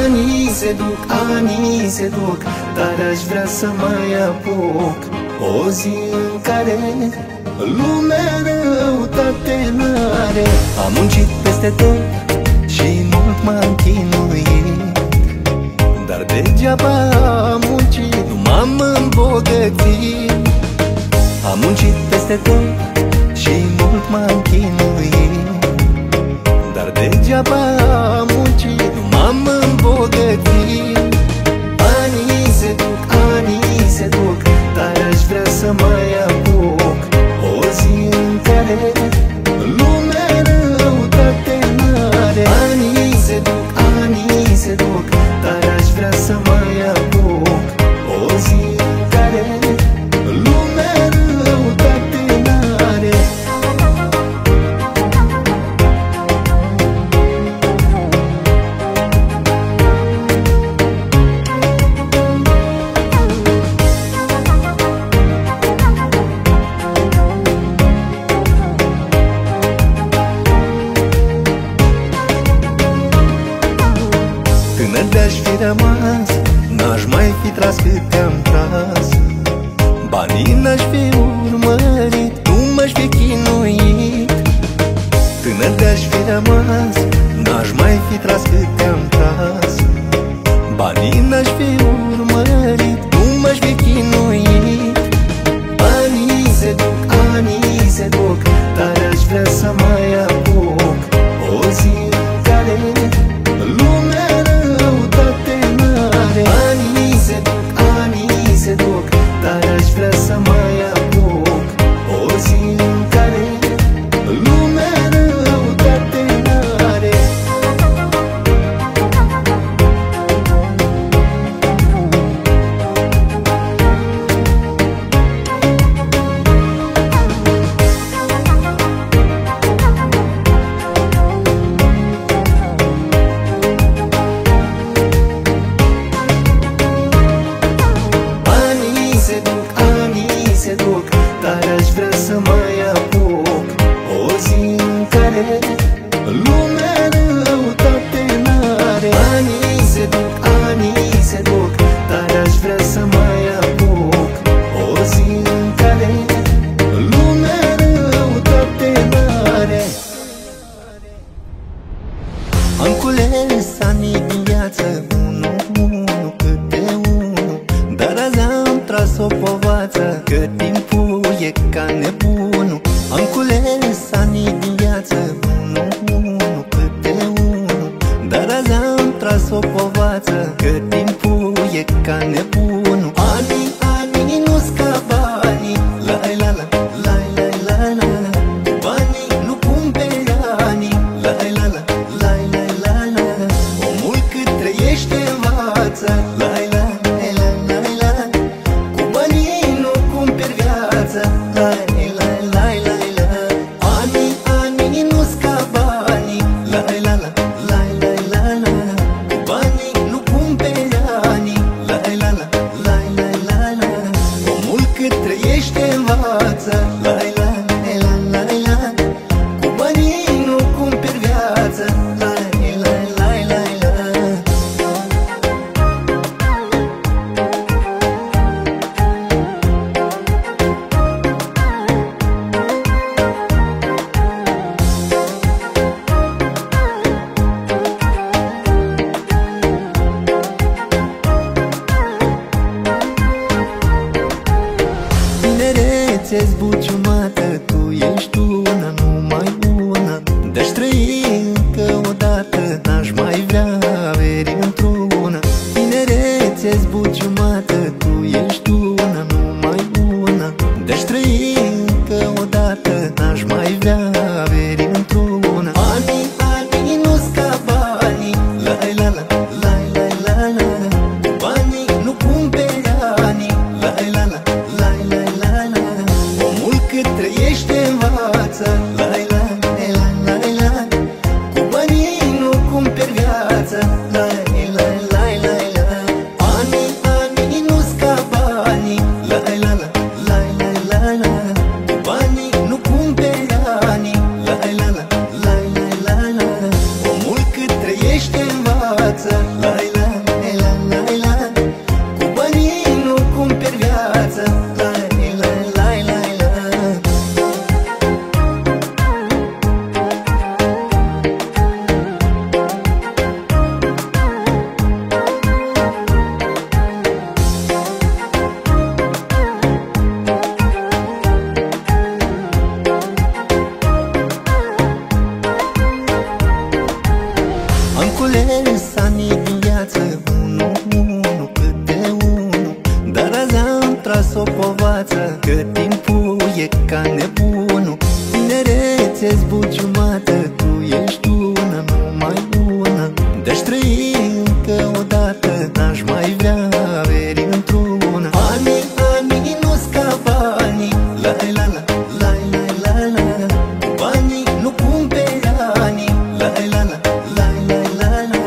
Anii se duc, dar aș vrea să mai apuc o zi în care lumea răutate n-are. Am muncit peste tot și mult m-am chinuit, dar degeaba am muncit, nu m-am îmbogățit. Am muncit peste tot și mult m-am chinuit, dar degeaba am muncit, nu m-am îmbogățit. Anii se duc, dar aș vrea să mai apuc o zi în care lumea răutate n-are. Anii se duc, dar aș vrea să mai apuc o zi în care lumea răutate n-are. Tânăr de-aș fi rămas, n-aș mai fi tras cât te-am tras. Banii n-aș fi urmărit, nu m-aș fi chinuit. Tânăr de-aș fi rămas, n-aș mai fi tras cât te-am tras. Banii n-aș fi urmărit, nu m-aș fi chinuit. Anii se duc, dar aș vrea să mai apuc o zi în care lumea răutate n-are. Anii se duc, dar aș vrea să mai apuc o zi în care lumea răutate n-are. Anii se duc, dar aș vrea să mai apuc o zi în care lumea răutate n-are. Anii se duc, dar aș vrea să mai apuc o zi în care lumea răutate n-are. Am cules anii din viață, unul câte unul, dar azi am tras o povață, că timpul e ca nebunul. Am cules anii din viață, unul câte unul, dar azi am tras o povață, că timpul e ca nebunul. Anii nu-s ca banii, la la la la la la la la. Banii nu cumperi anii, la la la la la la la. Omul cât trăiește învață, la la la la la. Cu banii nu cumperi viață, la la la la la. Anii nu-s ca banii, la la la la la la la. Cu banii nu cumperi anii, la la la la la la la. Omul cât trăiește învață, la la la la la. Cu banii nu cumperi viață, la la la la la. Tinerețe-ți buciumată, tu ești una, numai una. De-aș trăi încă o dată, n-aș mai vrea averi într-una. Tinerețe-ți buciumată, tu ești una, numai una. De-aș trăi încă o dată, n-aș mai vrea averi într-una. Anii nu-s ca banii, la la la la la la la. Banii nu cumperi anii, la la la la la la la. Omul cât trăiește învață, la la la la la. Cu banii nu cumperi viață, la la la la la. Anii nu-s ca banii, la la la la la la la. Cu banii nu cumperi anii, la la la la la la la. Omul cât trăiește învață, la la cules anii din viață, unu câte unul. Dar azi am tras o povață, că timpul e ca nebunul. Tinerețe zbuciumată, tu ești una, numai una. De-aș trăi încă o dată, n-aș mai vrea averi într-una. Anii nu-s ca banii, la la la la la la la. Banii nu cumperi anii, la la la la la la la.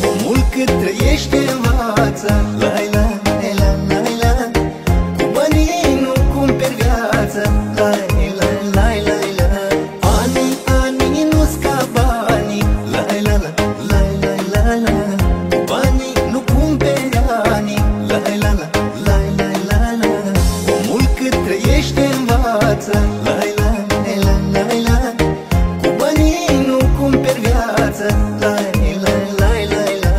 Omul cât trăiește învață, la la la la la. Cu banii nu cumperi viață, la la la la la. Anii nu-s ca banii, la la la la la la la. Cu banii nu cumperi anii, la la la la la la la. Omul cât trăiește învață, la la la la la. Cu banii nu cumperi viață, la la la la la.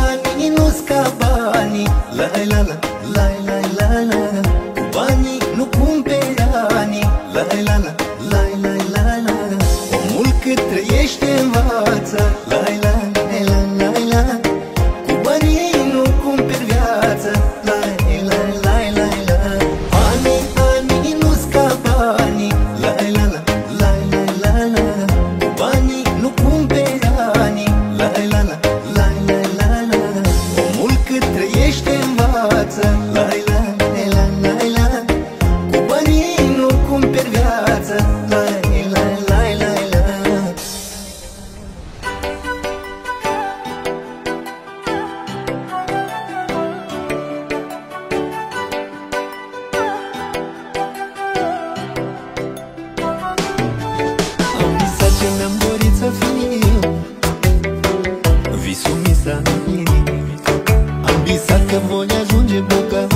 Anii nu-s ca banii, la la la la la la la. Cu banii nu cumperi anii, la la la la la la la. Omul cât trăiește învață, la la la la la. Cu banii nu cumperi viață, la la la la la. Anii nu-s ca banii, la la la la la la la. Cu banii nu cumperi anii, la la la la la la la. Omul cât trăiește învață, la la la la la. Cu banii nu cumperi viață, la la la la la. Am visat ce mi-am dorit să fiu, visul mi s-a împlinit. Am visat că voi ajunge bogat,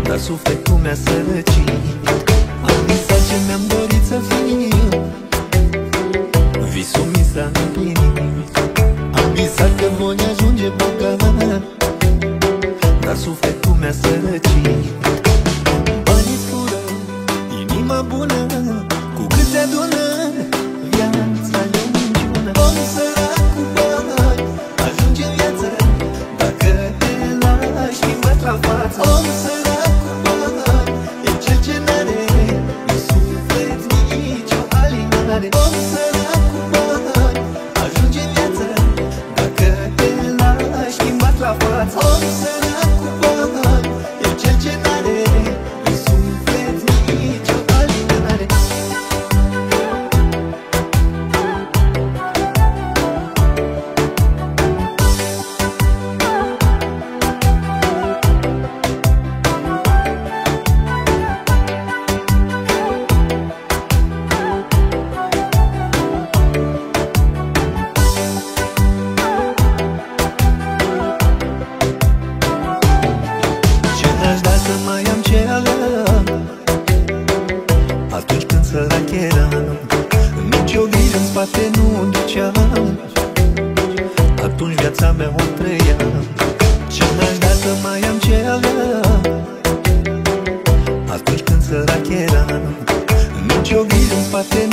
dar sufletul mi-a sărăcit. Am visat ce mi-am dorit să fiu, visul mi s-a împlinit. Am visat că voi ajunge bogat, dar sufletul mi-a sărăcit. Banii fură inima bună, cu cât se adună viața e o minciună. Om sărac cu bani ajunge în viață, dacă te lași schimbat la față. Om sărac cu bani e cel ce n-are în suflet nicio alinare. Om sărac cu bani ajunge în viață, dacă te lași schimbat la față. Om sărac cu bani e cel ce n-are în suflet nicio alinare. Ce n-aș da să mai am ce aveam atunci când sărac eram. Nici o grijă în spate nu duceam, atunci viața mea o trăiam. Ce n-aș da să mai am ce aveam atunci când sărac eram. Nici o grijă în spate